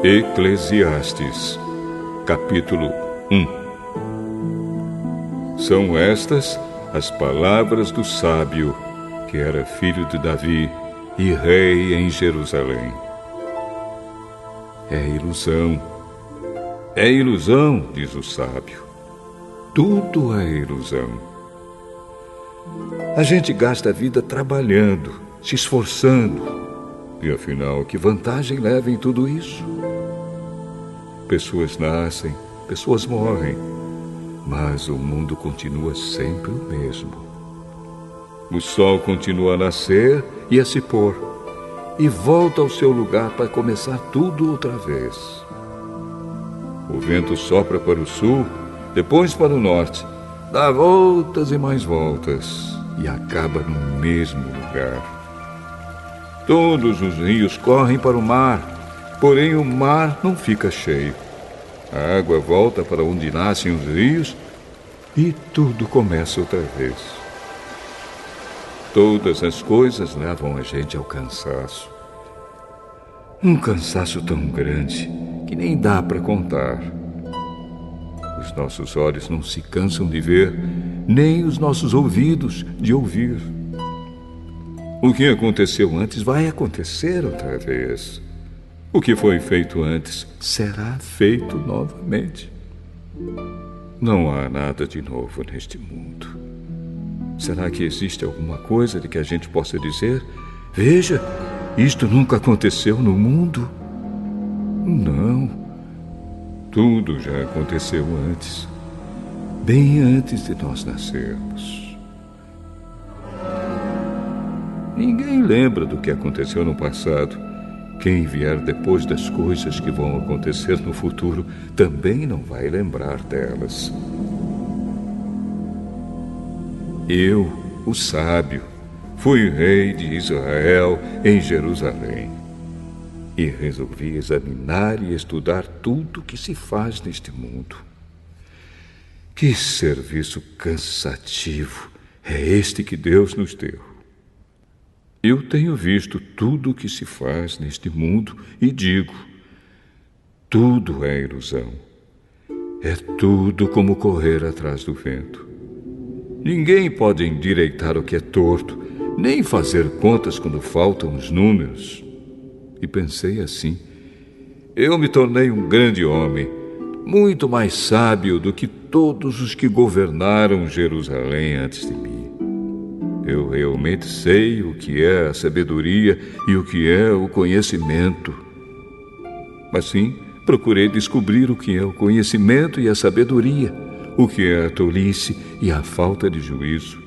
Eclesiastes, capítulo 1. São estas as palavras do sábio, que era filho de Davi e rei em Jerusalém. É ilusão, diz o sábio. Tudo é ilusão. A gente gasta a vida trabalhando, se esforçando. E afinal, que vantagem leva em tudo isso? Pessoas nascem, pessoas morrem, mas o mundo continua sempre o mesmo. O sol continua a nascer e a se pôr, e volta ao seu lugar para começar tudo outra vez. O vento sopra para o sul, depois para o norte, dá voltas e mais voltas, e acaba no mesmo lugar. Todos os rios correm para o mar, porém o mar não fica cheio. A água volta para onde nascem os rios e tudo começa outra vez. Todas as coisas levam a gente ao cansaço. Um cansaço tão grande que nem dá para contar. Os nossos olhos não se cansam de ver, nem os nossos ouvidos de ouvir. O que aconteceu antes vai acontecer outra vez. O que foi feito antes será feito novamente. Não há nada de novo neste mundo. Será que existe alguma coisa de que a gente possa dizer: veja, isto nunca aconteceu no mundo? Não. Tudo já aconteceu antes, bem antes de nós nascermos. Ninguém lembra do que aconteceu no passado. Quem vier depois das coisas que vão acontecer no futuro também não vai lembrar delas. Eu, o sábio, fui rei de Israel em Jerusalém e resolvi examinar e estudar tudo que se faz neste mundo. Que serviço cansativo é este que Deus nos deu! Eu tenho visto tudo o que se faz neste mundo e digo: tudo é ilusão. É tudo como correr atrás do vento. Ninguém pode endireitar o que é torto, nem fazer contas quando faltam os números. E pensei assim: eu me tornei um grande homem, muito mais sábio do que todos os que governaram Jerusalém antes de mim. Eu realmente sei o que é a sabedoria e o que é o conhecimento. Assim, procurei descobrir o que é o conhecimento e a sabedoria, o que é a tolice e a falta de juízo.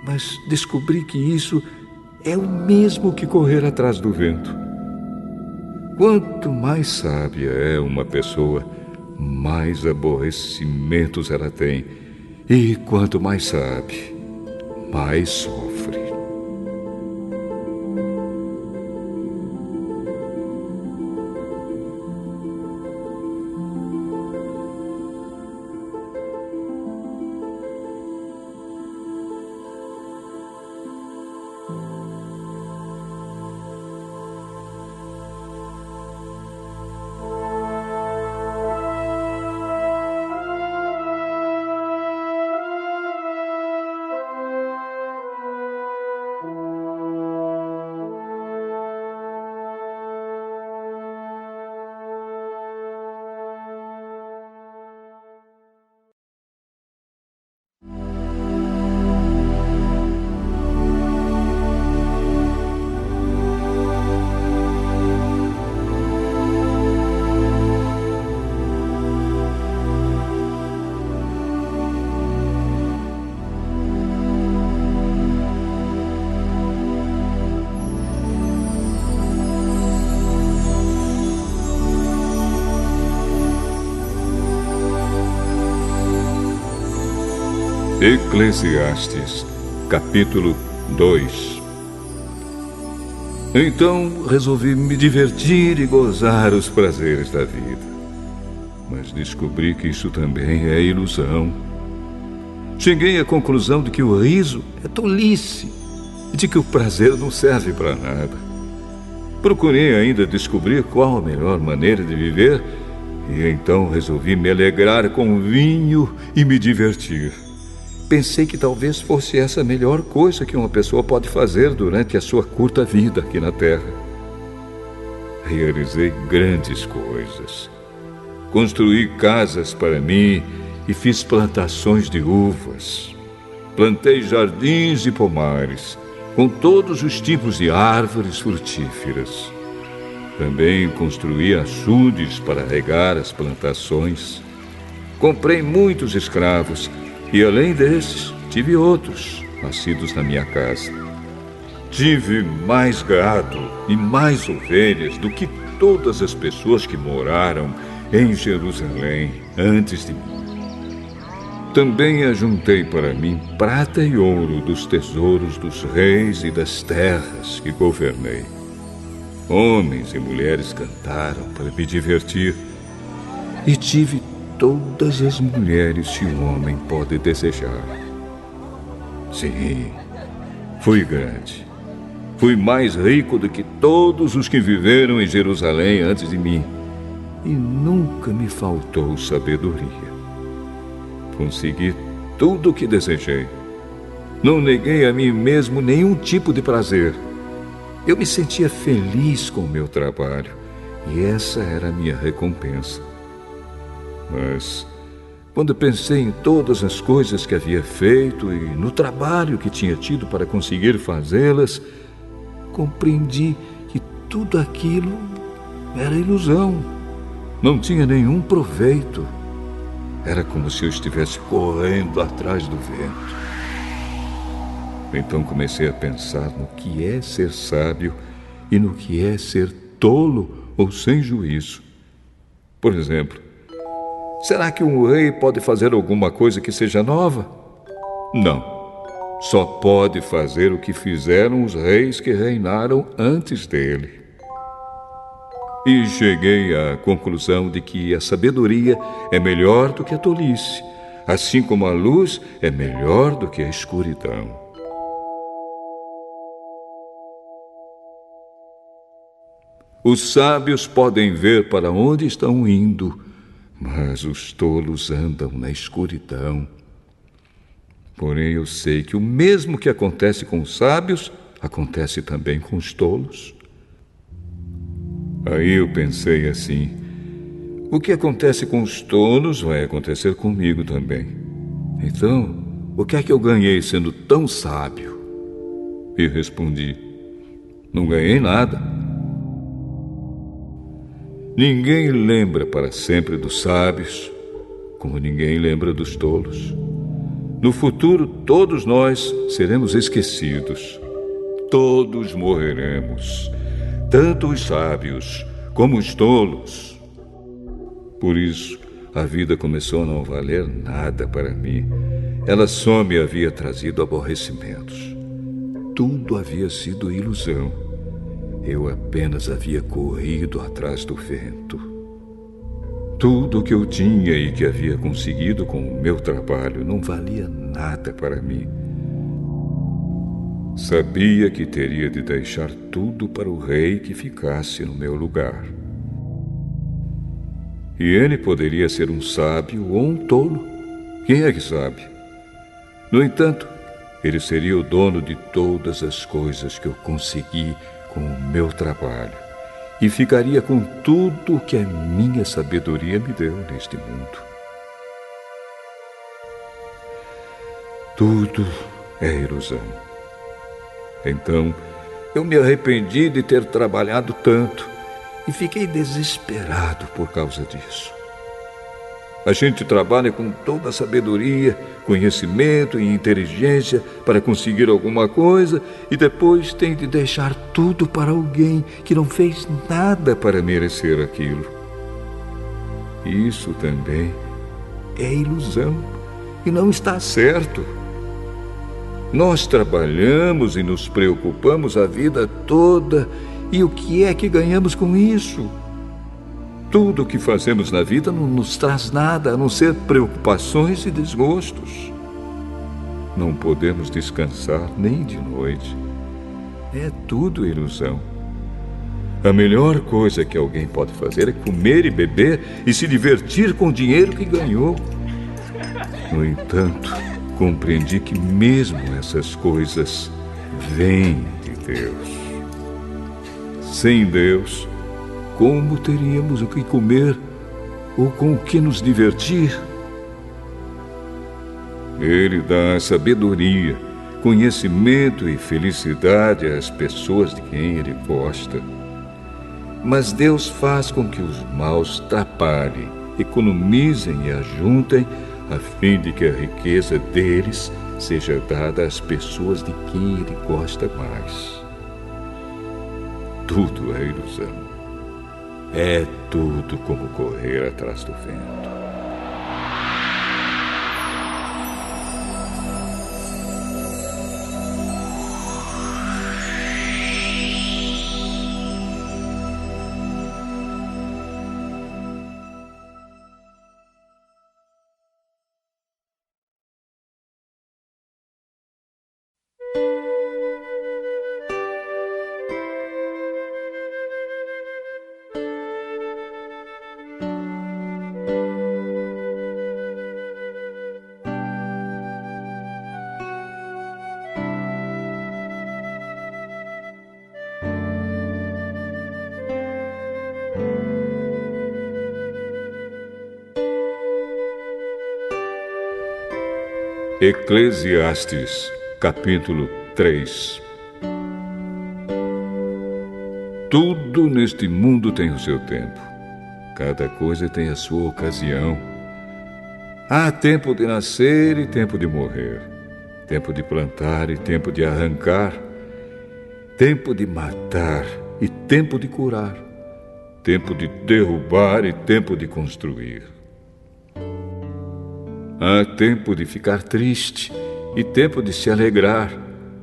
Mas descobri que isso é o mesmo que correr atrás do vento. Quanto mais sábia é uma pessoa, mais aborrecimentos ela tem. E quanto mais sabe, mais sofre. Eclesiastes, capítulo 2. Então resolvi me divertir e gozar os prazeres da vida. Mas descobri que isso também é ilusão. Cheguei à conclusão de que o riso é tolice e de que o prazer não serve para nada. Procurei ainda descobrir qual a melhor maneira de viver e então resolvi me alegrar com vinho e me divertir. Pensei que talvez fosse essa a melhor coisa que uma pessoa pode fazer durante a sua curta vida aqui na Terra. Realizei grandes coisas. Construí casas para mim e fiz plantações de uvas. Plantei jardins e pomares, com todos os tipos de árvores frutíferas. Também construí açudes para regar as plantações. Comprei muitos escravos e, além desses, tive outros nascidos na minha casa. Tive mais gado e mais ovelhas do que todas as pessoas que moraram em Jerusalém antes de mim. Também ajuntei para mim prata e ouro dos tesouros dos reis e das terras que governei. Homens e mulheres cantaram para me divertir e tive todas as mulheres que um homem pode desejar. Sim, fui grande. Fui mais rico do que todos os que viveram em Jerusalém antes de mim. E nunca me faltou sabedoria. Consegui tudo o que desejei. Não neguei a mim mesmo nenhum tipo de prazer. Eu me sentia feliz com o meu trabalho e essa era a minha recompensa. Mas, quando pensei em todas as coisas que havia feito e no trabalho que tinha tido para conseguir fazê-las, compreendi que tudo aquilo era ilusão. Não tinha nenhum proveito. Era como se eu estivesse correndo atrás do vento. Então comecei a pensar no que é ser sábio e no que é ser tolo ou sem juízo. Por exemplo, será que um rei pode fazer alguma coisa que seja nova? Não. Só pode fazer o que fizeram os reis que reinaram antes dele. E cheguei à conclusão de que a sabedoria é melhor do que a tolice, assim como a luz é melhor do que a escuridão. Os sábios podem ver para onde estão indo, mas os tolos andam na escuridão. Porém, eu sei que o mesmo que acontece com os sábios, acontece também com os tolos. Aí eu pensei assim: o que acontece com os tolos vai acontecer comigo também. Então, o que é que eu ganhei sendo tão sábio? E respondi: não ganhei nada. Ninguém lembra para sempre dos sábios, como ninguém lembra dos tolos. No futuro, todos nós seremos esquecidos. Todos morreremos. Tanto os sábios como os tolos. Por isso, a vida começou a não valer nada para mim. Ela só me havia trazido aborrecimentos. Tudo havia sido ilusão. Eu apenas havia corrido atrás do vento. Tudo o que eu tinha e que havia conseguido com o meu trabalho não valia nada para mim. Sabia que teria de deixar tudo para o rei que ficasse no meu lugar. E ele poderia ser um sábio ou um tolo. Quem é que sabe? No entanto, ele seria o dono de todas as coisas que eu consegui com o meu trabalho e ficaria com tudo o que a minha sabedoria me deu neste mundo. Tudo é ilusão. Então, eu me arrependi de ter trabalhado tanto e fiquei desesperado por causa disso. A gente trabalha com toda a sabedoria, conhecimento e inteligência para conseguir alguma coisa e depois tem de deixar tudo para alguém que não fez nada para merecer aquilo. Isso também é ilusão e não está certo. Nós trabalhamos e nos preocupamos a vida toda, e o que é que ganhamos com isso? Tudo o que fazemos na vida não nos traz nada, a não ser preocupações e desgostos. Não podemos descansar nem de noite. É tudo ilusão. A melhor coisa que alguém pode fazer é comer e beber e se divertir com o dinheiro que ganhou. No entanto, compreendi que mesmo essas coisas vêm de Deus. Sem Deus, como teríamos o que comer ou com o que nos divertir? Ele dá sabedoria, conhecimento e felicidade às pessoas de quem Ele gosta. Mas Deus faz com que os maus trabalhem, economizem e ajuntem, a fim de que a riqueza deles seja dada às pessoas de quem Ele gosta mais. Tudo é ilusão. É tudo como correr atrás do vento. Eclesiastes, capítulo 3. Tudo neste mundo tem o seu tempo. Cada coisa tem a sua ocasião. Há tempo de nascer e tempo de morrer. Tempo de plantar e tempo de arrancar. Tempo de matar e tempo de curar. Tempo de derrubar e tempo de construir. Há tempo de ficar triste e tempo de se alegrar,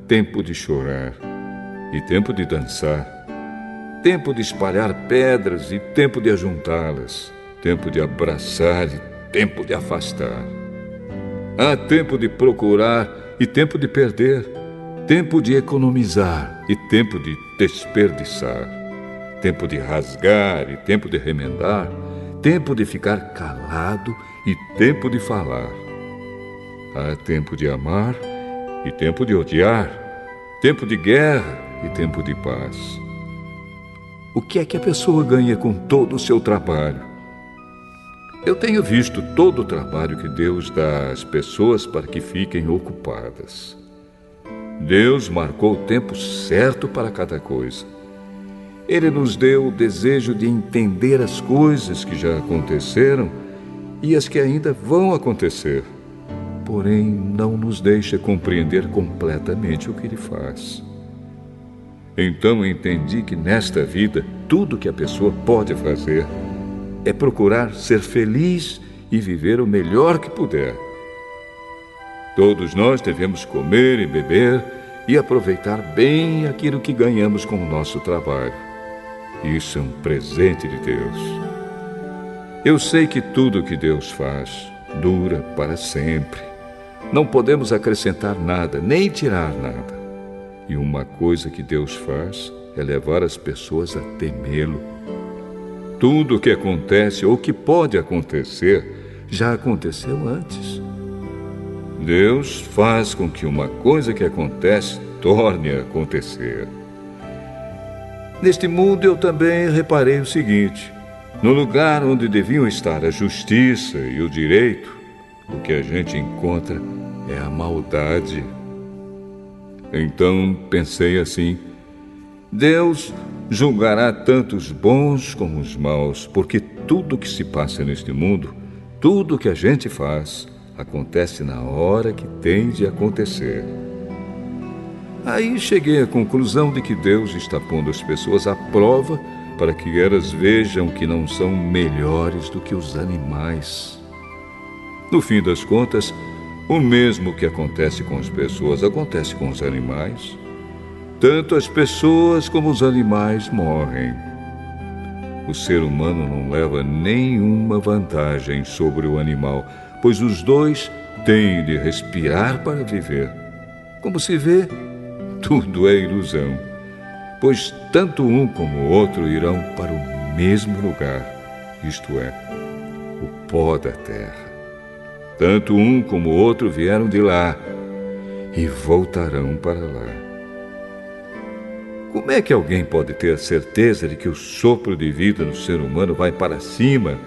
tempo de chorar e tempo de dançar, tempo de espalhar pedras e tempo de ajuntá-las, tempo de abraçar e tempo de afastar. Há tempo de procurar e tempo de perder, tempo de economizar e tempo de desperdiçar, tempo de rasgar e tempo de remendar, tempo de ficar calado e tempo de falar. Há tempo de amar e tempo de odiar, tempo de guerra e tempo de paz. O que é que a pessoa ganha com todo o seu trabalho? Eu tenho visto todo o trabalho que Deus dá às pessoas para que fiquem ocupadas. Deus marcou o tempo certo para cada coisa. Ele nos deu o desejo de entender as coisas que já aconteceram e as que ainda vão acontecer. Porém, não nos deixa compreender completamente o que Ele faz. Então entendi que nesta vida, tudo que a pessoa pode fazer é procurar ser feliz e viver o melhor que puder. Todos nós devemos comer e beber e aproveitar bem aquilo que ganhamos com o nosso trabalho. Isso é um presente de Deus. Eu sei que tudo que Deus faz dura para sempre. Não podemos acrescentar nada, nem tirar nada. E uma coisa que Deus faz é levar as pessoas a temê-lo. Tudo o que acontece ou que pode acontecer já aconteceu antes. Deus faz com que uma coisa que acontece torne a acontecer. Neste mundo eu também reparei o seguinte: no lugar onde deviam estar a justiça e o direito, o que a gente encontra é a maldade. Então pensei assim: Deus julgará tanto os bons como os maus, porque tudo que se passa neste mundo, tudo que a gente faz, acontece na hora que tem de acontecer. Aí cheguei à conclusão de que Deus está pondo as pessoas à prova para que elas vejam que não são melhores do que os animais. No fim das contas, o mesmo que acontece com as pessoas acontece com os animais. Tanto as pessoas como os animais morrem. O ser humano não leva nenhuma vantagem sobre o animal, pois os dois têm de respirar para viver. Como se vê, tudo é ilusão. pois tanto um como o outro irão para o mesmo lugar, isto é, o pó da terra. Tanto um como o outro vieram de lá e voltarão para lá. Como é que alguém pode ter a certeza de que o sopro de vida do ser humano vai para cima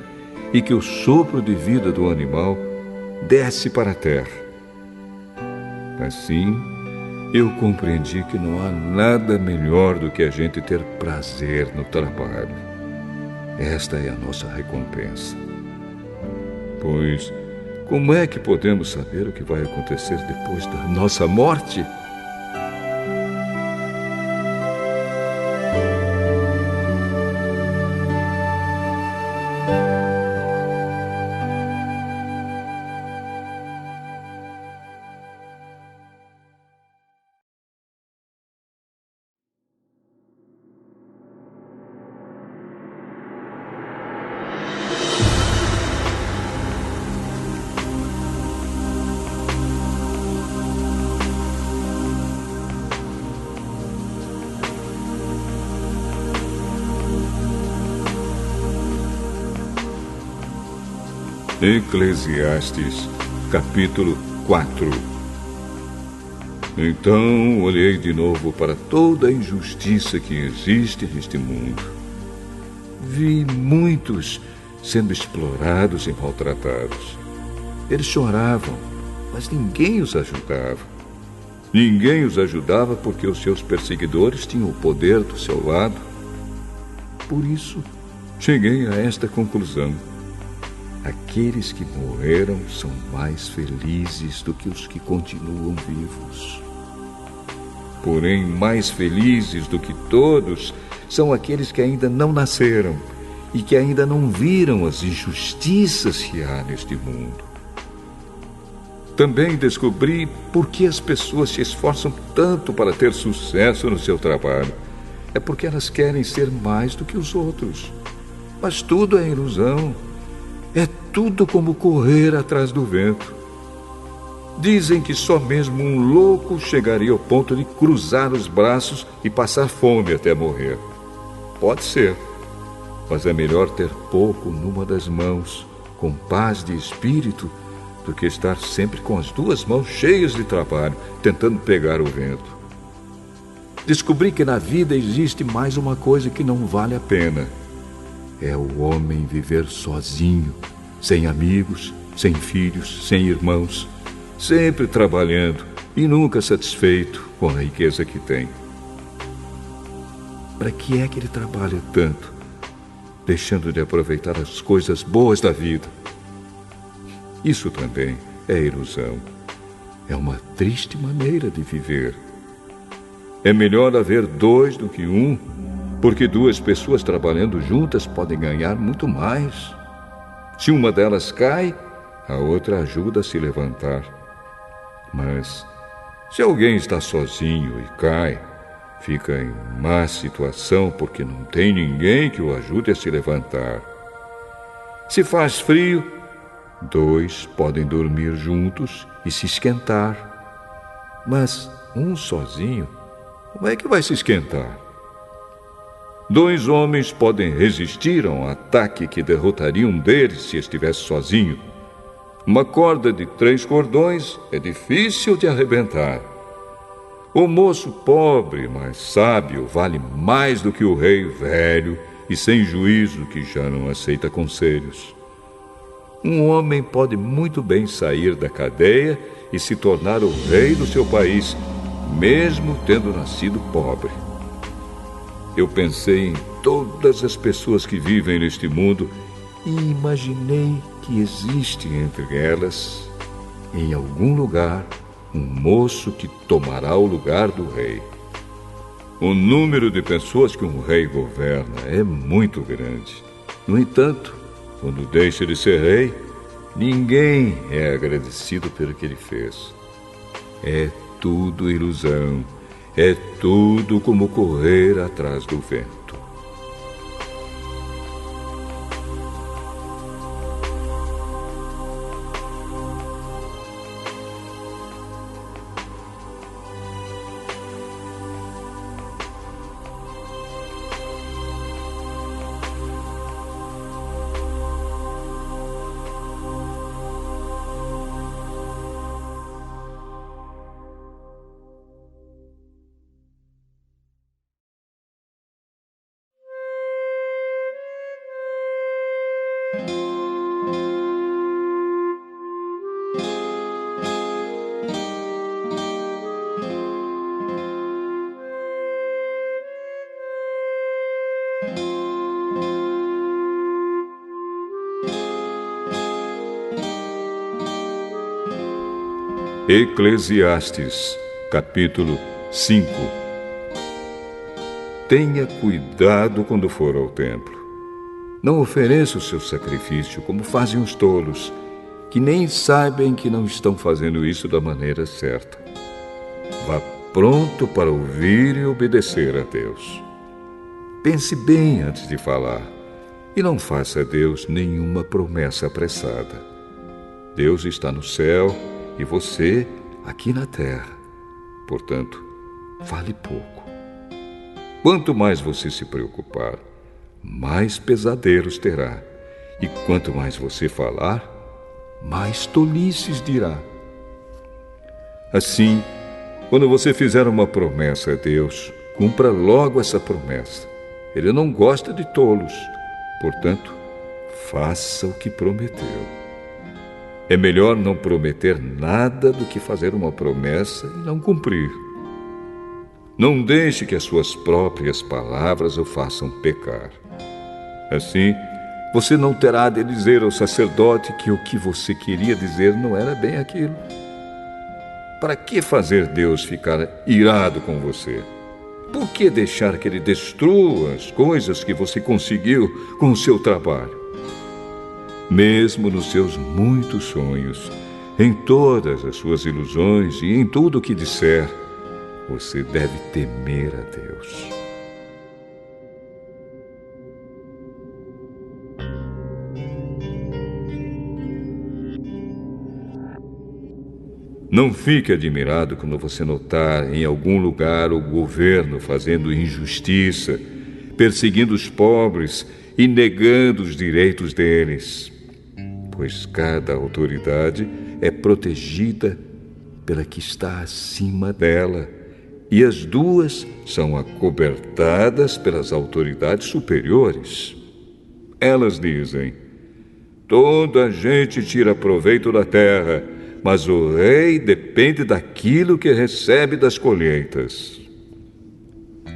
e que o sopro de vida do animal desce para a terra? Assim, eu compreendi que não há nada melhor do que a gente ter prazer no trabalho. Esta é a nossa recompensa. Pois, como é que podemos saber o que vai acontecer depois da nossa morte? Eclesiastes, capítulo 4. Então olhei de novo para toda a injustiça que existe neste mundo. Vi muitos sendo explorados e maltratados. Eles choravam, mas ninguém os ajudava. Ninguém os ajudava porque os seus perseguidores tinham o poder do seu lado. Por isso, cheguei a esta conclusão. Aqueles que morreram são mais felizes do que os que continuam vivos. Porém, mais felizes do que todos são aqueles que ainda não nasceram e que ainda não viram as injustiças que há neste mundo. Também descobri por que as pessoas se esforçam tanto para ter sucesso no seu trabalho. É porque elas querem ser mais do que os outros. Mas tudo é ilusão. É tudo como correr atrás do vento. Dizem que só mesmo um louco chegaria ao ponto de cruzar os braços e passar fome até morrer. Pode ser, mas é melhor ter pouco numa das mãos, com paz de espírito, do que estar sempre com as duas mãos cheias de trabalho, tentando pegar o vento. Descobri que na vida existe mais uma coisa que não vale a pena. É o homem viver sozinho, sem amigos, sem filhos, sem irmãos, sempre trabalhando e nunca satisfeito com a riqueza que tem. Para que é que ele trabalha tanto, deixando de aproveitar as coisas boas da vida? Isso também é ilusão. É uma triste maneira de viver. É melhor haver dois do que um, porque duas pessoas trabalhando juntas podem ganhar muito mais. Se uma delas cai, a outra ajuda a se levantar. Mas, se alguém está sozinho e cai, fica em má situação porque não tem ninguém que o ajude a se levantar. Se faz frio, dois podem dormir juntos e se esquentar. Mas um sozinho, como é que vai se esquentar? Dois homens podem resistir a um ataque que derrotaria um deles se estivesse sozinho. Uma corda de 3 cordões é difícil de arrebentar. O moço pobre, mas sábio, vale mais do que o rei velho e sem juízo que já não aceita conselhos. Um homem pode muito bem sair da cadeia e se tornar o rei do seu país, mesmo tendo nascido pobre. Eu pensei em todas as pessoas que vivem neste mundo e imaginei que existe entre elas, em algum lugar, um moço que tomará o lugar do rei. O número de pessoas que um rei governa é muito grande. No entanto, quando deixa de ser rei, ninguém é agradecido pelo que ele fez. É tudo ilusão. É tudo como correr atrás do vento. Eclesiastes, capítulo 5. Tenha cuidado quando for ao templo. Não ofereça o seu sacrifício como fazem os tolos, que nem sabem que não estão fazendo isso da maneira certa. Vá pronto para ouvir e obedecer a Deus. Pense bem antes de falar e não faça a Deus nenhuma promessa apressada. Deus está no céu e você aqui na terra. Portanto, fale pouco. Quanto mais você se preocupar, mais pesadelos terá. E quanto mais você falar, mais tolices dirá. Assim, quando você fizer uma promessa a Deus, cumpra logo essa promessa. Ele não gosta de tolos. Portanto, faça o que prometeu. É melhor não prometer nada do que fazer uma promessa e não cumprir. Não deixe que as suas próprias palavras o façam pecar. Assim, você não terá de dizer ao sacerdote que o que você queria dizer não era bem aquilo. Para que fazer Deus ficar irado com você? Por que deixar que Ele destrua as coisas que você conseguiu com o seu trabalho? Mesmo nos seus muitos sonhos, em todas as suas ilusões e em tudo o que disser, você deve temer a Deus. Não fique admirado quando você notar em algum lugar o governo fazendo injustiça, perseguindo os pobres e negando os direitos deles, pois cada autoridade é protegida pela que está acima dela, e as duas são acobertadas pelas autoridades superiores. Elas dizem: toda a gente tira proveito da terra, mas o rei depende daquilo que recebe das colheitas.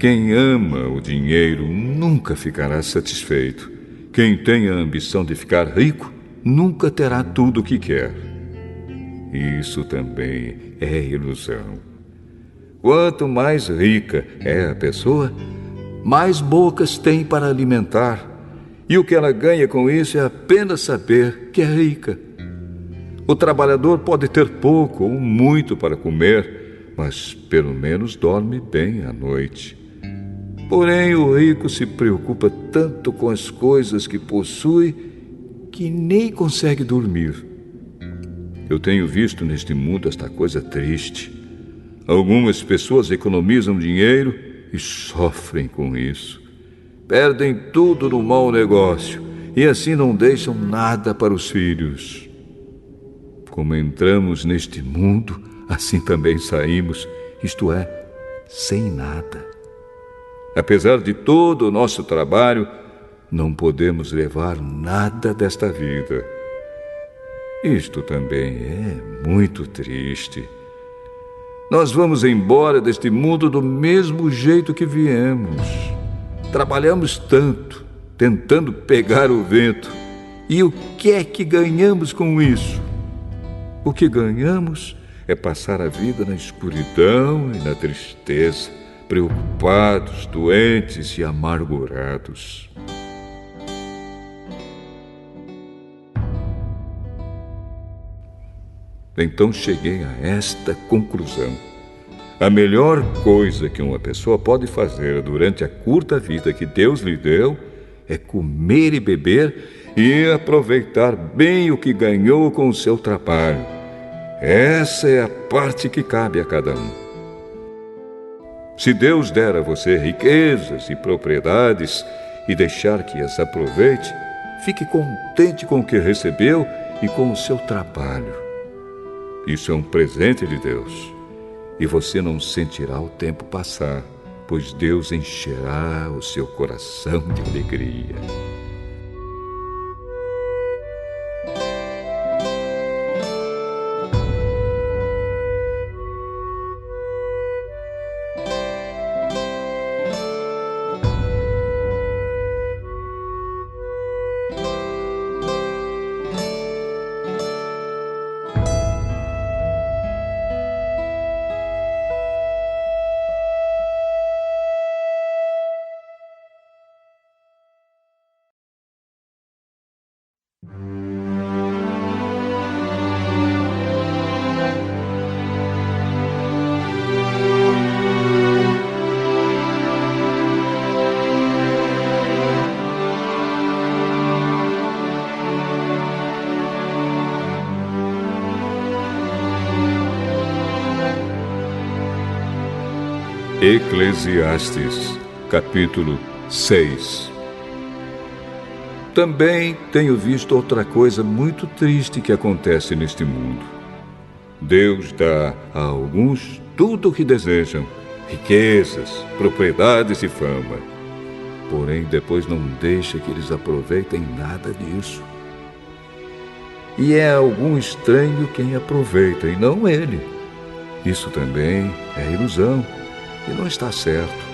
Quem ama o dinheiro nunca ficará satisfeito. Quem tem a ambição de ficar rico nunca terá tudo o que quer. Isso também é ilusão. Quanto mais rica é a pessoa, mais bocas tem para alimentar. E o que ela ganha com isso é apenas saber que é rica. O trabalhador pode ter pouco ou muito para comer, mas pelo menos dorme bem à noite. Porém, o rico se preocupa tanto com as coisas que possui que nem consegue dormir. Eu tenho visto neste mundo esta coisa triste. Algumas pessoas economizam dinheiro e sofrem com isso. Perdem tudo no mau negócio e assim não deixam nada para os filhos. Como entramos neste mundo, assim também saímos, isto é, sem nada. Apesar de todo o nosso trabalho, não podemos levar nada desta vida. Isto também é muito triste. Nós vamos embora deste mundo do mesmo jeito que viemos. Trabalhamos tanto, tentando pegar o vento. E o que é que ganhamos com isso? O que ganhamos é passar a vida na escuridão e na tristeza, preocupados, doentes e amargurados. Então cheguei a esta conclusão. A melhor coisa que uma pessoa pode fazer durante a curta vida que Deus lhe deu é comer e beber e aproveitar bem o que ganhou com o seu trabalho. Essa é a parte que cabe a cada um. Se Deus der a você riquezas e propriedades e deixar que as aproveite, fique contente com o que recebeu e com o seu trabalho. Isso é um presente de Deus, e você não sentirá o tempo passar, pois Deus encherá o seu coração de alegria. Eclesiastes, capítulo 6. Também tenho visto outra coisa muito triste que acontece neste mundo. Deus dá a alguns tudo o que desejam, riquezas, propriedades e fama. Porém, depois não deixa que eles aproveitem nada disso. E é algum estranho quem aproveita, e não ele. Isso também é ilusão, e não está certo.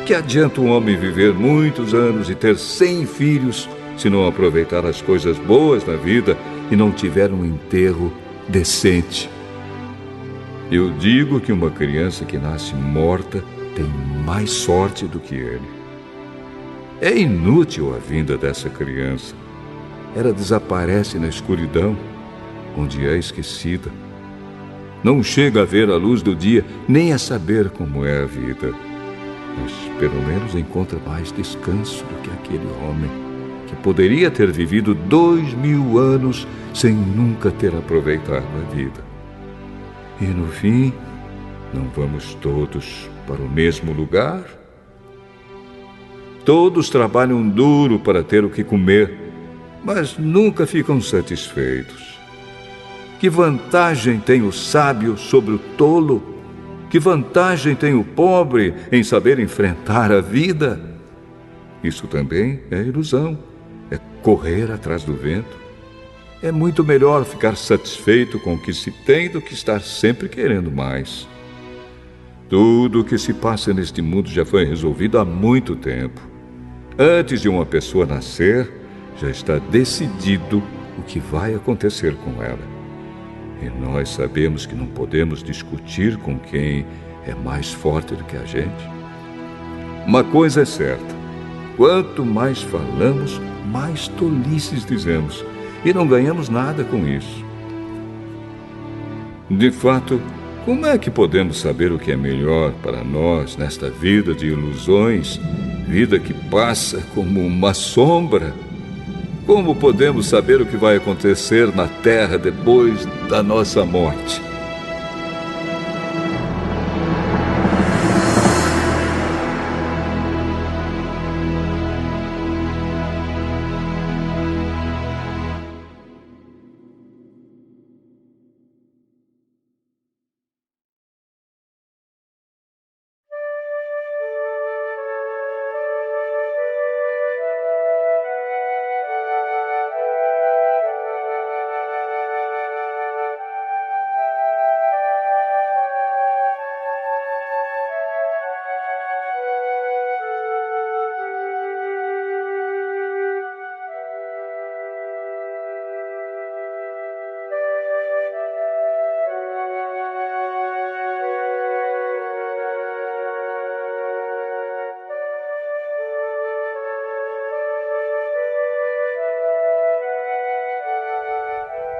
Que adianta um homem viver muitos anos e ter 100 filhos se não aproveitar as coisas boas da vida e não tiver um enterro decente? Eu digo que uma criança que nasce morta tem mais sorte do que ele. É inútil a vinda dessa criança. Ela desaparece na escuridão, onde é esquecida. Não chega a ver a luz do dia, nem a saber como é a vida. Mas pelo menos encontra mais descanso do que aquele homem que poderia ter vivido 2000 anos sem nunca ter aproveitado a vida. E no fim, não vamos todos para o mesmo lugar? Todos trabalham duro para ter o que comer, mas nunca ficam satisfeitos. Que vantagem tem o sábio sobre o tolo? Que vantagem tem o pobre em saber enfrentar a vida? Isso também é ilusão, é correr atrás do vento. É muito melhor ficar satisfeito com o que se tem do que estar sempre querendo mais. Tudo o que se passa neste mundo já foi resolvido há muito tempo. Antes de uma pessoa nascer, já está decidido o que vai acontecer com ela. E nós sabemos que não podemos discutir com quem é mais forte do que a gente. Uma coisa é certa: quanto mais falamos, mais tolices dizemos, e não ganhamos nada com isso. De fato, como é que podemos saber o que é melhor para nós nesta vida de ilusões, vida que passa como uma sombra? Como podemos saber o que vai acontecer na terra depois da nossa morte?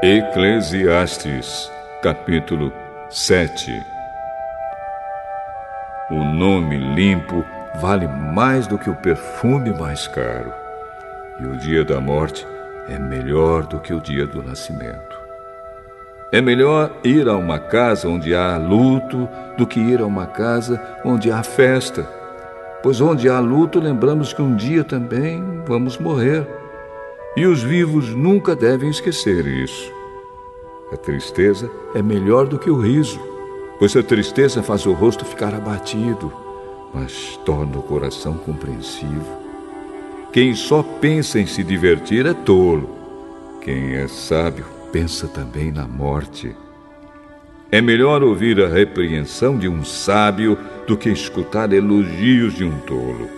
Eclesiastes, capítulo 7. O nome limpo vale mais do que o perfume mais caro, e o dia da morte é melhor do que o dia do nascimento. É melhor ir a uma casa onde há luto do que ir a uma casa onde há festa, pois onde há luto lembramos que um dia também vamos morrer. E os vivos nunca devem esquecer isso. A tristeza é melhor do que o riso, pois a tristeza faz o rosto ficar abatido, mas torna o coração compreensivo. Quem só pensa em se divertir é tolo. Quem é sábio pensa também na morte. É melhor ouvir a repreensão de um sábio do que escutar elogios de um tolo.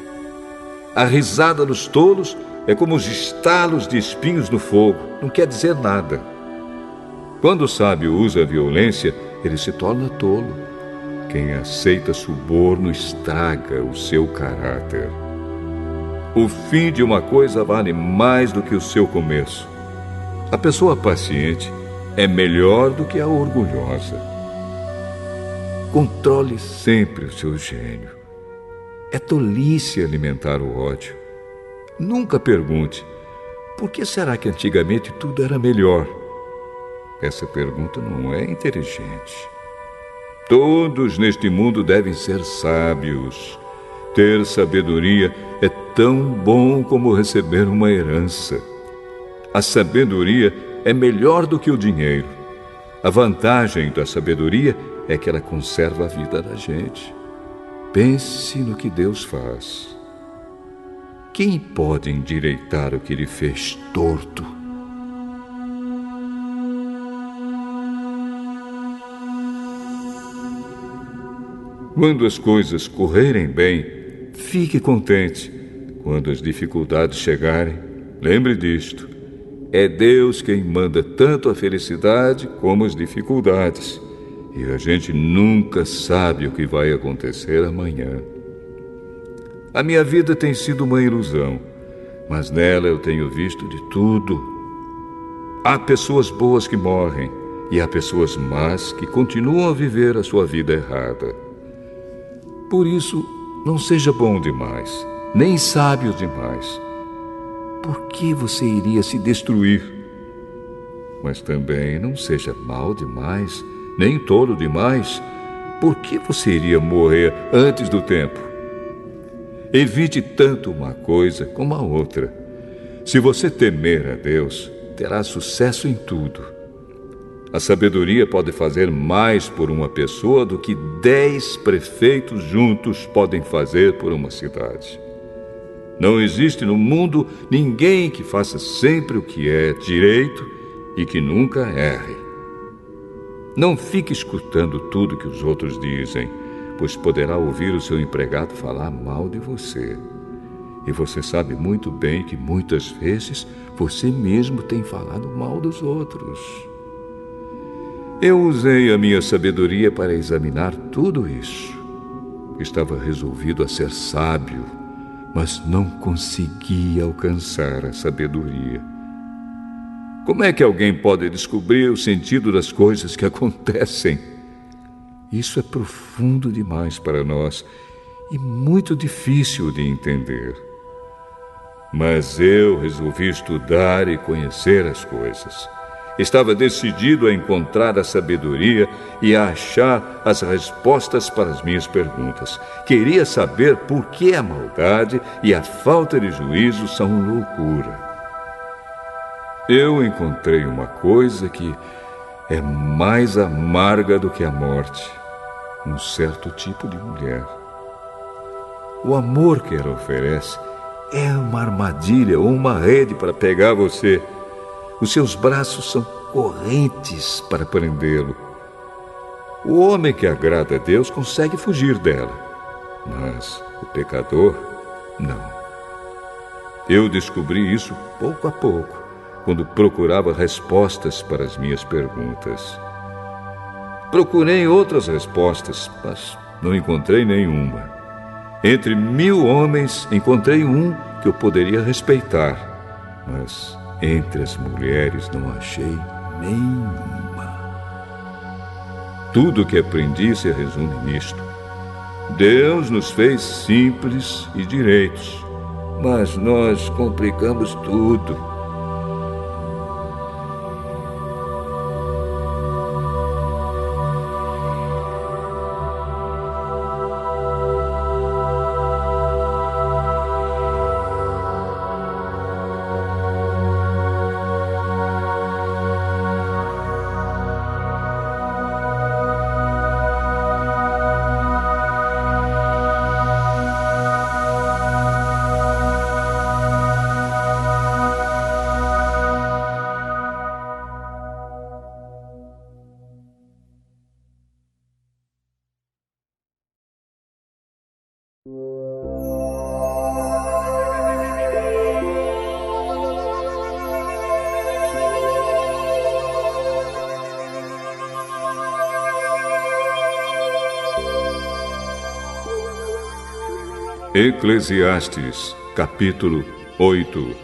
A risada dos tolos é como os estalos de espinhos no fogo, não quer dizer nada. Quando o sábio usa a violência, ele se torna tolo. Quem aceita suborno estraga o seu caráter. O fim de uma coisa vale mais do que o seu começo. A pessoa paciente é melhor do que a orgulhosa. Controle sempre o seu gênio. É tolice alimentar o ódio. Nunca pergunte: por que será que antigamente tudo era melhor? Essa pergunta não é inteligente. Todos neste mundo devem ser sábios. Ter sabedoria é tão bom como receber uma herança. A sabedoria é melhor do que o dinheiro. A vantagem da sabedoria é que ela conserva a vida da gente. Pense no que Deus faz. Quem pode endireitar o que Ele fez torto? Quando as coisas correrem bem, fique contente. Quando as dificuldades chegarem, lembre disto. É Deus quem manda tanto a felicidade como as dificuldades. E a gente nunca sabe o que vai acontecer amanhã. A minha vida tem sido uma ilusão, mas nela eu tenho visto de tudo. Há pessoas boas que morrem e há pessoas más que continuam a viver a sua vida errada. Por isso, não seja bom demais, nem sábio demais. Por que você iria se destruir? Mas também não seja mau demais, nem tolo demais. Por que você iria morrer antes do tempo? Evite tanto uma coisa como a outra. Se você temer a Deus, terá sucesso em tudo. A sabedoria pode fazer mais por uma pessoa do que 10 prefeitos juntos podem fazer por uma cidade. Não existe no mundo ninguém que faça sempre o que é direito e que nunca erre. Não fique escutando tudo que os outros dizem, pois poderá ouvir o seu empregado falar mal de você. E você sabe muito bem que muitas vezes você mesmo tem falado mal dos outros. Eu usei a minha sabedoria para examinar tudo isso. Estava resolvido a ser sábio, mas não conseguia alcançar a sabedoria. Como é que alguém pode descobrir o sentido das coisas que acontecem? Isso é profundo demais para nós e muito difícil de entender. Mas eu resolvi estudar e conhecer as coisas. Estava decidido a encontrar a sabedoria e a achar as respostas para as minhas perguntas. Queria saber por que a maldade e a falta de juízo são loucura. Eu encontrei uma coisa que é mais amarga do que a morte. Um certo tipo de mulher. O amor que ela oferece é uma armadilha ou uma rede para pegar você. Os seus braços são correntes para prendê-lo. O homem que agrada a Deus consegue fugir dela, mas o pecador, não. Eu descobri isso pouco a pouco, quando procurava respostas para as minhas perguntas. Procurei outras respostas, mas não encontrei nenhuma. Entre 1000 homens, encontrei um que eu poderia respeitar, mas entre as mulheres não achei nenhuma. Tudo o que aprendi se resume nisto. Deus nos fez simples e direitos, mas nós complicamos tudo. Eclesiastes, capítulo 8.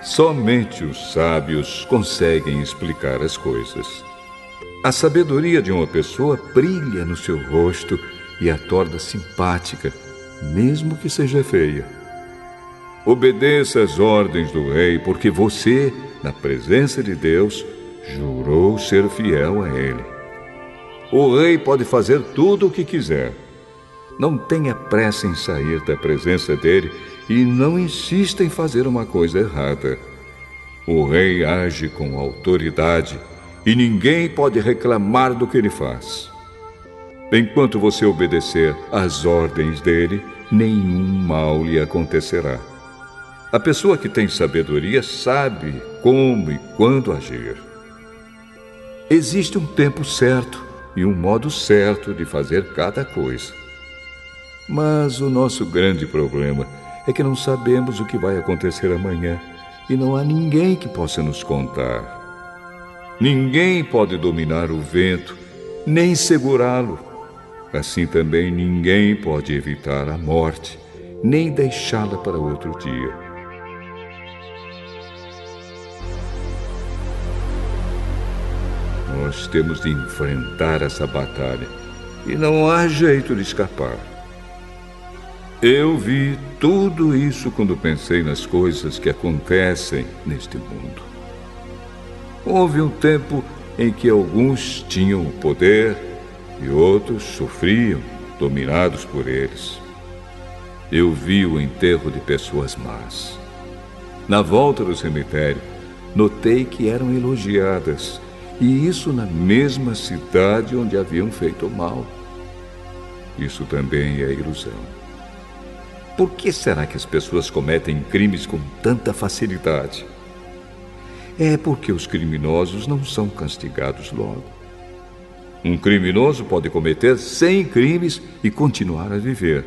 Somente os sábios conseguem explicar as coisas. A sabedoria de uma pessoa brilha no seu rosto e a torna simpática, mesmo que seja feia. Obedeça às ordens do rei, porque você, na presença de Deus, jurou ser fiel a ele. O rei pode fazer tudo o que quiser. Não tenha pressa em sair da presença dele e não insista em fazer uma coisa errada. O rei age com autoridade e ninguém pode reclamar do que ele faz. Enquanto você obedecer às ordens dele, nenhum mal lhe acontecerá. A pessoa que tem sabedoria sabe como e quando agir. Existe um tempo certo e um modo certo de fazer cada coisa. Mas o nosso grande problema é que não sabemos o que vai acontecer amanhã e não há ninguém que possa nos contar. Ninguém pode dominar o vento, nem segurá-lo. Assim também ninguém pode evitar a morte, nem deixá-la para outro dia. Nós temos de enfrentar essa batalha e não há jeito de escapar. Eu vi tudo isso quando pensei nas coisas que acontecem neste mundo. Houve um tempo em que alguns tinham o poder e outros sofriam, dominados por eles. Eu vi o enterro de pessoas más. Na volta do cemitério, notei que eram elogiadas, e isso na mesma cidade onde haviam feito mal. Isso também é ilusão. Por que será que as pessoas cometem crimes com tanta facilidade? É porque os criminosos não são castigados logo. Um criminoso pode cometer 100 crimes e continuar a viver.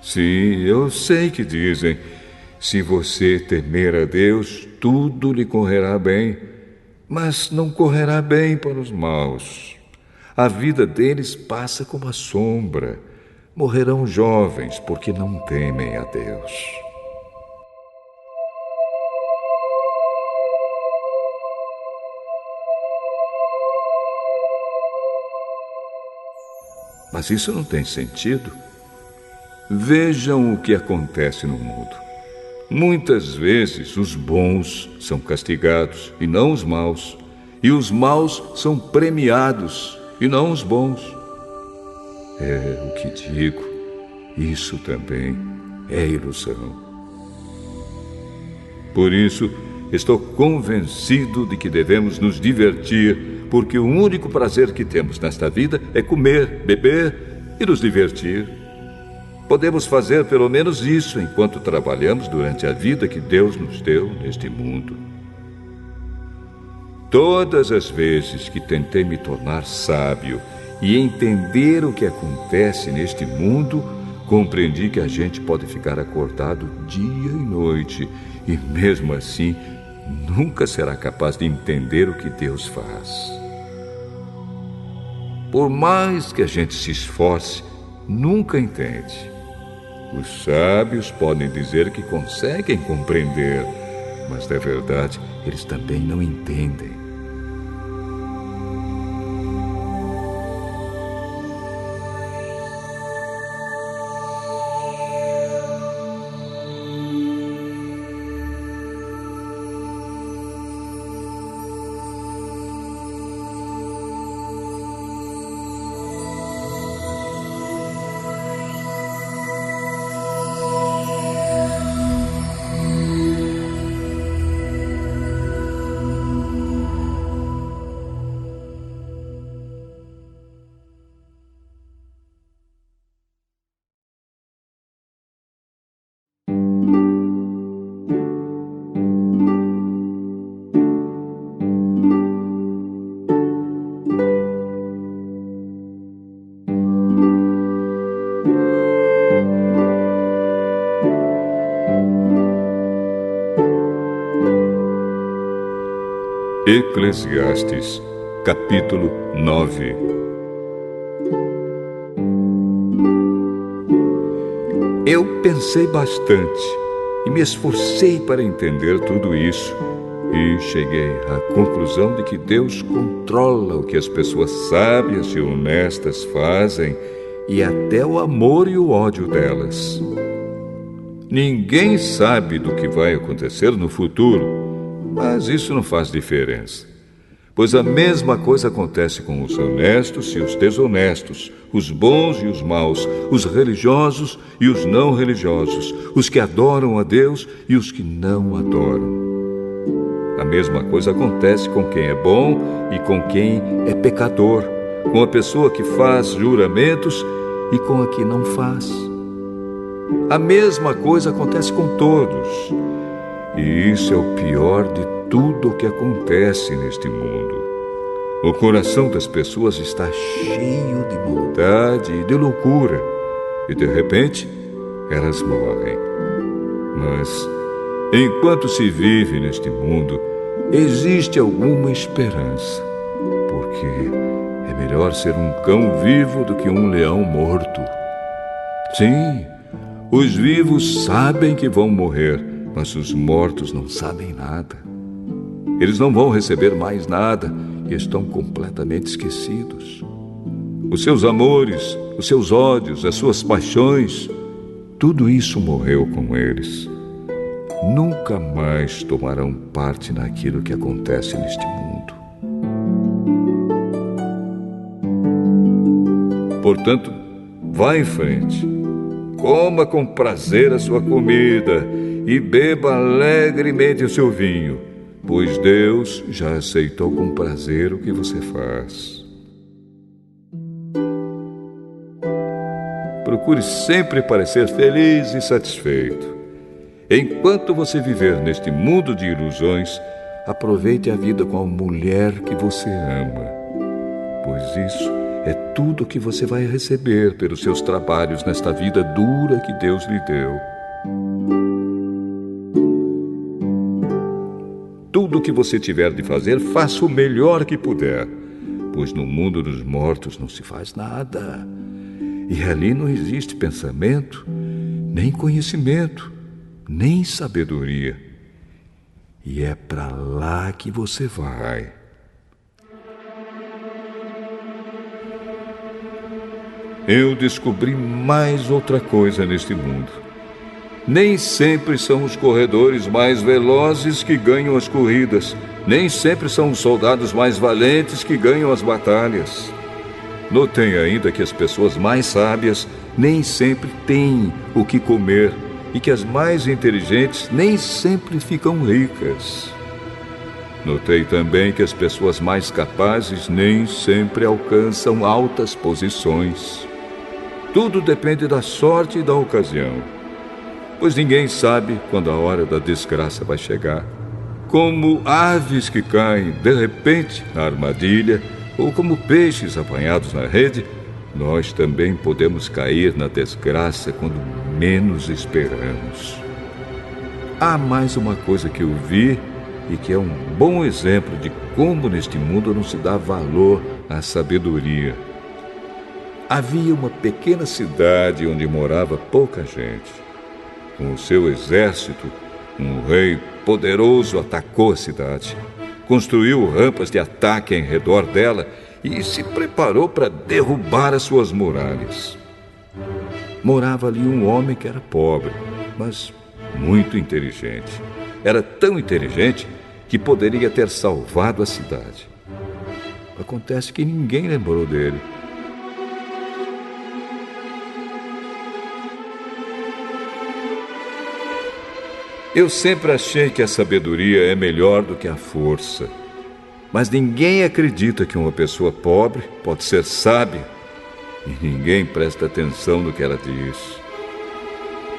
Sim, eu sei que dizem, se você temer a Deus, tudo lhe correrá bem, mas não correrá bem para os maus. A vida deles passa como a sombra. Morrerão jovens porque não temem a Deus. Mas isso não tem sentido. Vejam o que acontece no mundo. Muitas vezes os bons são castigados e não os maus, e os maus são premiados e não os bons. É o que digo, isso também é ilusão. Por isso, estou convencido de que devemos nos divertir, porque o único prazer que temos nesta vida é comer, beber e nos divertir. Podemos fazer pelo menos isso enquanto trabalhamos durante a vida que Deus nos deu neste mundo. Todas as vezes que tentei me tornar sábio e entender o que acontece neste mundo, compreendi que a gente pode ficar acordado dia e noite e, mesmo assim, nunca será capaz de entender o que Deus faz. Por mais que a gente se esforce, nunca entende. Os sábios podem dizer que conseguem compreender, mas, na verdade, eles também não entendem. Eclesiastes, capítulo 9. Eu pensei bastante e me esforcei para entender tudo isso e cheguei à conclusão de que Deus controla o que as pessoas sábias e honestas fazem e até o amor e o ódio delas. Ninguém sabe do que vai acontecer no futuro, mas isso não faz diferença. Pois a mesma coisa acontece com os honestos e os desonestos, os bons e os maus, os religiosos e os não religiosos, os que adoram a Deus e os que não adoram. A mesma coisa acontece com quem é bom e com quem é pecador, com a pessoa que faz juramentos e com a que não faz. A mesma coisa acontece com todos. E isso é o pior de tudo o que acontece neste mundo. O coração das pessoas está cheio de maldade e de loucura, e de repente elas morrem. Mas, enquanto se vive neste mundo, existe alguma esperança, porque é melhor ser um cão vivo do que um leão morto. Sim, os vivos sabem que vão morrer, mas os mortos não sabem nada. Eles não vão receber mais nada e estão completamente esquecidos. Os seus amores, os seus ódios, as suas paixões, tudo isso morreu com eles. Nunca mais tomarão parte naquilo que acontece neste mundo. Portanto, vá em frente. Coma com prazer a sua comida e beba alegremente o seu vinho, pois Deus já aceitou com prazer o que você faz. Procure sempre parecer feliz e satisfeito. Enquanto você viver neste mundo de ilusões, aproveite a vida com a mulher que você ama, pois isso é tudo que você vai receber pelos seus trabalhos nesta vida dura que Deus lhe deu. Tudo o que você tiver de fazer, faça o melhor que puder, pois no mundo dos mortos não se faz nada. E ali não existe pensamento, nem conhecimento, nem sabedoria. E é para lá que você vai. Eu descobri mais outra coisa neste mundo. Nem sempre são os corredores mais velozes que ganham as corridas. Nem sempre são os soldados mais valentes que ganham as batalhas. Notei ainda que as pessoas mais sábias nem sempre têm o que comer e que as mais inteligentes nem sempre ficam ricas. Notei também que as pessoas mais capazes nem sempre alcançam altas posições. Tudo depende da sorte e da ocasião, pois ninguém sabe quando a hora da desgraça vai chegar. Como aves que caem de repente na armadilha, ou como peixes apanhados na rede, nós também podemos cair na desgraça quando menos esperamos. Há mais uma coisa que eu vi e que é um bom exemplo de como neste mundo não se dá valor à sabedoria. Havia uma pequena cidade onde morava pouca gente. Com o seu exército, um rei poderoso atacou a cidade, construiu rampas de ataque em redor dela e se preparou para derrubar as suas muralhas. Morava ali um homem que era pobre, mas muito inteligente. Era tão inteligente que poderia ter salvado a cidade. Acontece que ninguém lembrou dele. Eu sempre achei que a sabedoria é melhor do que a força. Mas ninguém acredita que uma pessoa pobre pode ser sábia. E ninguém presta atenção no que ela diz.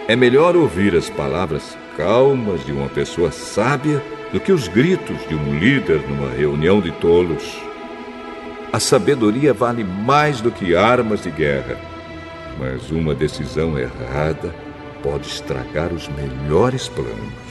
É melhor ouvir as palavras calmas de uma pessoa sábia do que os gritos de um líder numa reunião de tolos. A sabedoria vale mais do que armas de guerra. Mas uma decisão errada pode estragar os melhores planos.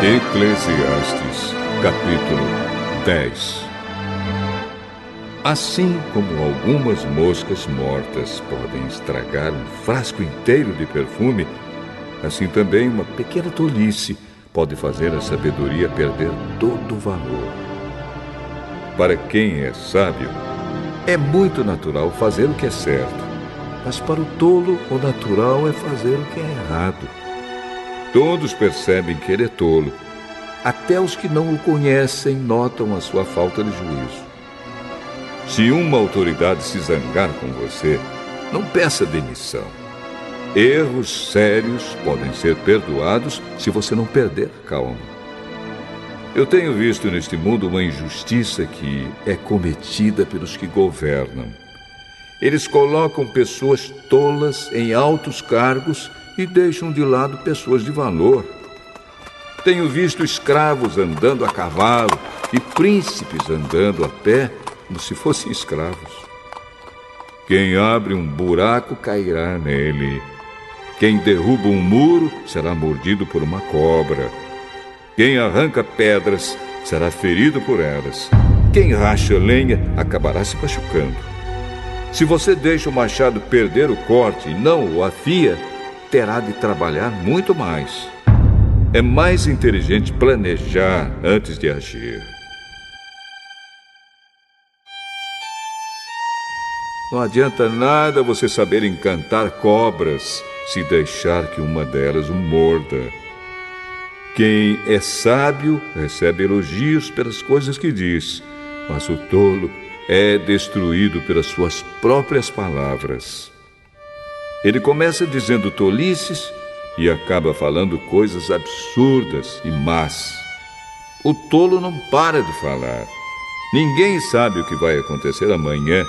Eclesiastes, capítulo 10. Assim como algumas moscas mortas podem estragar um frasco inteiro de perfume, assim também uma pequena tolice pode fazer a sabedoria perder todo o valor. Para quem é sábio, é muito natural fazer o que é certo, mas para o tolo, o natural é fazer o que é errado. Todos percebem que ele é tolo. Até os que não o conhecem notam a sua falta de juízo. Se uma autoridade se zangar com você, não peça demissão. Erros sérios podem ser perdoados se você não perder a calma. Eu tenho visto neste mundo uma injustiça que é cometida pelos que governam. Eles colocam pessoas tolas em altos cargos e deixam de lado pessoas de valor. Tenho visto escravos andando a cavalo e príncipes andando a pé como se fossem escravos. Quem abre um buraco cairá nele. Quem derruba um muro será mordido por uma cobra. Quem arranca pedras será ferido por elas. Quem racha lenha acabará se machucando. Se você deixa o machado perder o corte e não o afia, terá de trabalhar muito mais. É mais inteligente planejar antes de agir. Não adianta nada você saber encantar cobras se deixar que uma delas o morda. Quem é sábio recebe elogios pelas coisas que diz, mas o tolo é destruído pelas suas próprias palavras. Ele começa dizendo tolices e acaba falando coisas absurdas e más. O tolo não para de falar. Ninguém sabe o que vai acontecer amanhã,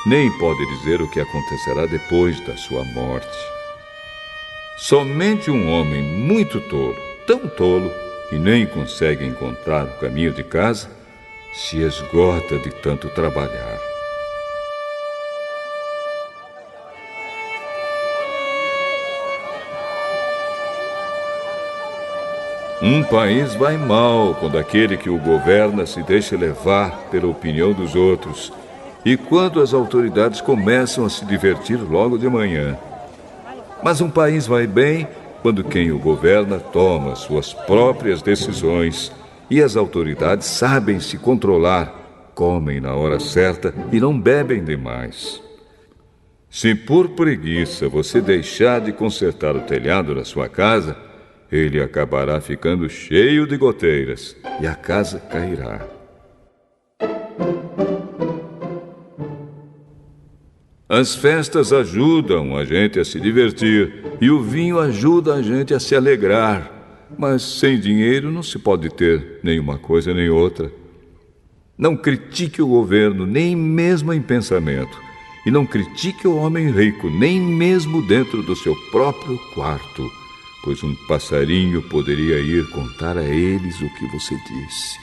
nem pode dizer o que acontecerá depois da sua morte. Somente um homem muito tolo, tão tolo que nem consegue encontrar o caminho de casa, se esgota de tanto trabalhar. Um país vai mal quando aquele que o governa se deixa levar pela opinião dos outros e quando as autoridades começam a se divertir logo de manhã. Mas um país vai bem quando quem o governa toma suas próprias decisões e as autoridades sabem se controlar, comem na hora certa e não bebem demais. Se por preguiça você deixar de consertar o telhado da sua casa, ele acabará ficando cheio de goteiras e a casa cairá. As festas ajudam a gente a se divertir e o vinho ajuda a gente a se alegrar. Mas sem dinheiro não se pode ter nem uma coisa nem outra. Não critique o governo, nem mesmo em pensamento. E não critique o homem rico, nem mesmo dentro do seu próprio quarto, pois um passarinho poderia ir contar a eles o que você disse.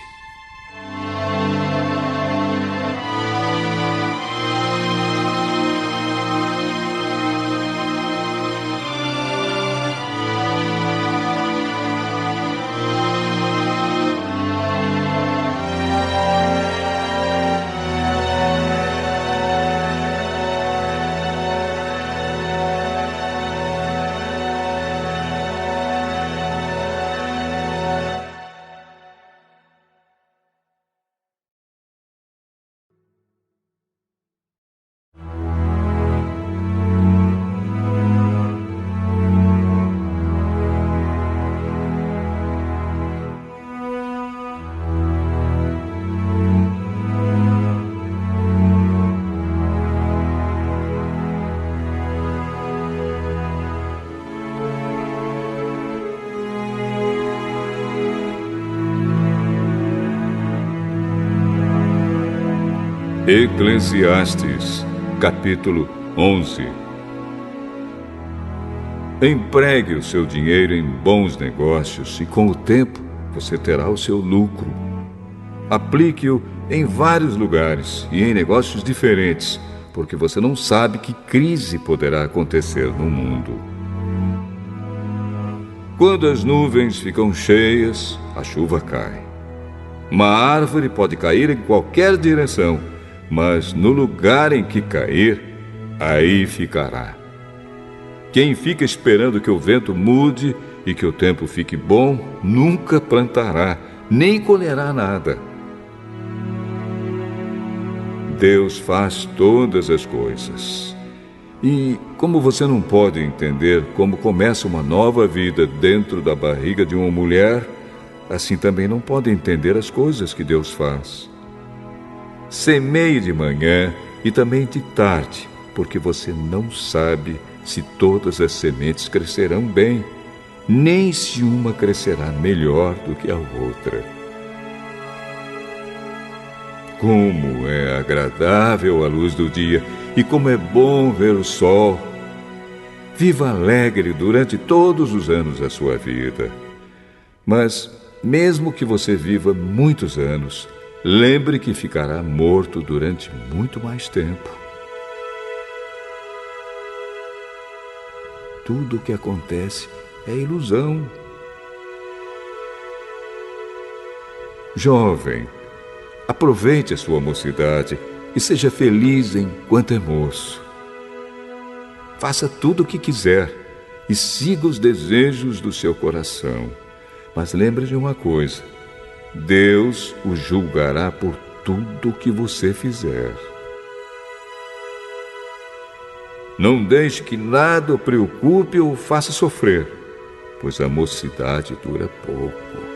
Eclesiastes, capítulo 11. Empregue o seu dinheiro em bons negócios e com o tempo você terá o seu lucro. Aplique-o em vários lugares e em negócios diferentes, porque você não sabe que crise poderá acontecer no mundo. Quando as nuvens ficam cheias, a chuva cai. Uma árvore pode cair em qualquer direção, mas no lugar em que cair, aí ficará. Quem fica esperando que o vento mude e que o tempo fique bom, nunca plantará, nem colherá nada. Deus faz todas as coisas. E como você não pode entender como começa uma nova vida dentro da barriga de uma mulher, assim também não pode entender as coisas que Deus faz. Semeie de manhã e também de tarde, porque você não sabe se todas as sementes crescerão bem, nem se uma crescerá melhor do que a outra. Como é agradável a luz do dia e como é bom ver o sol. Viva alegre durante todos os anos da sua vida. Mas, mesmo que você viva muitos anos, lembre que ficará morto durante muito mais tempo. Tudo o que acontece é ilusão. Jovem, aproveite a sua mocidade e seja feliz enquanto é moço. Faça tudo o que quiser e siga os desejos do seu coração. Mas lembre de uma coisa: Deus o julgará por tudo o que você fizer. Não deixe que nada o preocupe ou o faça sofrer, pois a mocidade dura pouco.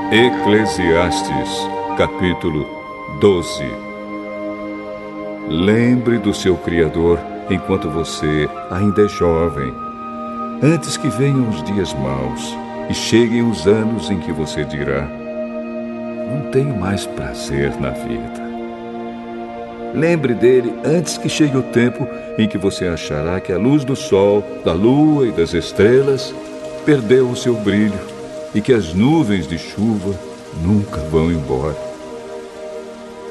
Eclesiastes, capítulo 12. Lembre do seu Criador enquanto você ainda é jovem, antes que venham os dias maus e cheguem os anos em que você dirá: não tenho mais prazer na vida. Lembre dele antes que chegue o tempo em que você achará que a luz do sol, da lua e das estrelas perdeu o seu brilho e que as nuvens de chuva nunca vão embora.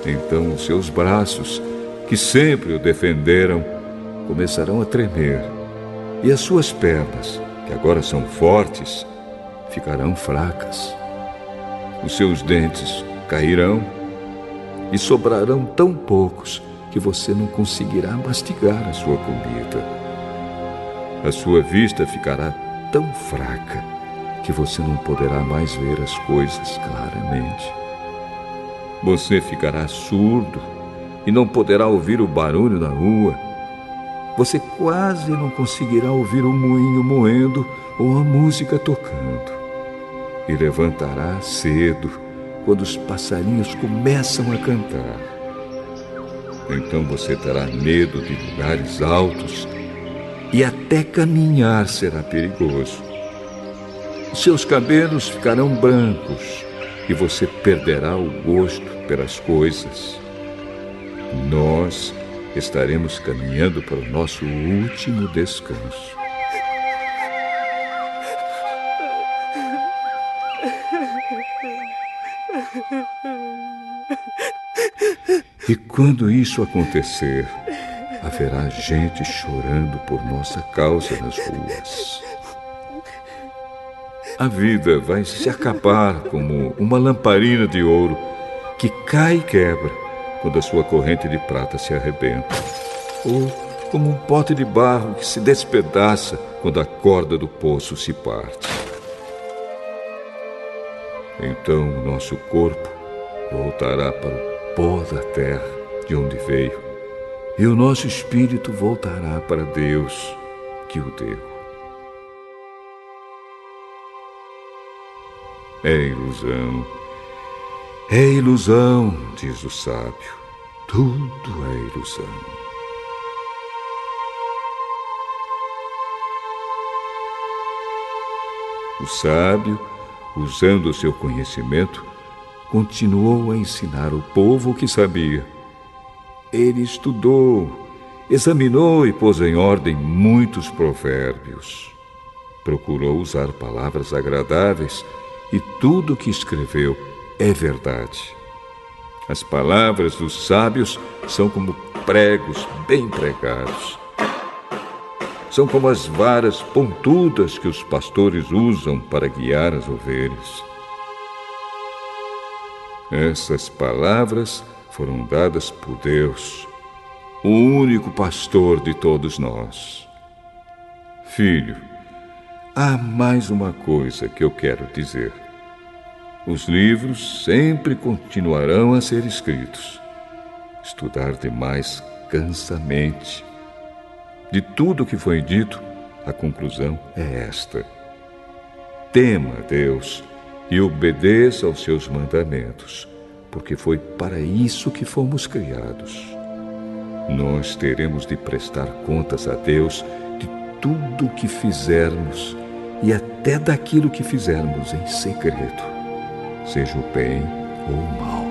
Então os seus braços, que sempre o defenderam, começarão a tremer, e as suas pernas, que agora são fortes, ficarão fracas. Os seus dentes cairão e sobrarão tão poucos que você não conseguirá mastigar a sua comida. A sua vista ficará tão fraca que você não poderá mais ver as coisas claramente. Você ficará surdo e não poderá ouvir o barulho da rua. Você quase não conseguirá ouvir o moinho moendo ou a música tocando. E levantará cedo, quando os passarinhos começam a cantar. Então você terá medo de lugares altos e até caminhar será perigoso. Seus cabelos ficarão brancos e você perderá o gosto pelas coisas. Nós estaremos caminhando para o nosso último descanso. E quando isso acontecer, haverá gente chorando por nossa causa nas ruas. A vida vai se acabar como uma lamparina de ouro que cai e quebra quando a sua corrente de prata se arrebenta, ou como um pote de barro que se despedaça quando a corda do poço se parte. Então o nosso corpo voltará para o pó da terra de onde veio, e o nosso espírito voltará para Deus que o deu. É ilusão, diz o sábio. Tudo é ilusão. O sábio, usando o seu conhecimento, continuou a ensinar o povo o que sabia. Ele estudou, examinou e pôs em ordem muitos provérbios. Procurou usar palavras agradáveis e tudo o que escreveu é verdade. As palavras dos sábios são como pregos bem pregados. São como as varas pontudas que os pastores usam para guiar as ovelhas. Essas palavras foram dadas por Deus, o único pastor de todos nós. Filho, há mais uma coisa que eu quero dizer. Os livros sempre continuarão a ser escritos. Estudar demais cansa a mente. De tudo o que foi dito, a conclusão é esta: tema a Deus e obedeça aos seus mandamentos, porque foi para isso que fomos criados. Nós teremos de prestar contas a Deus de tudo o que fizermos e até daquilo que fizermos em segredo, seja o bem ou o mal.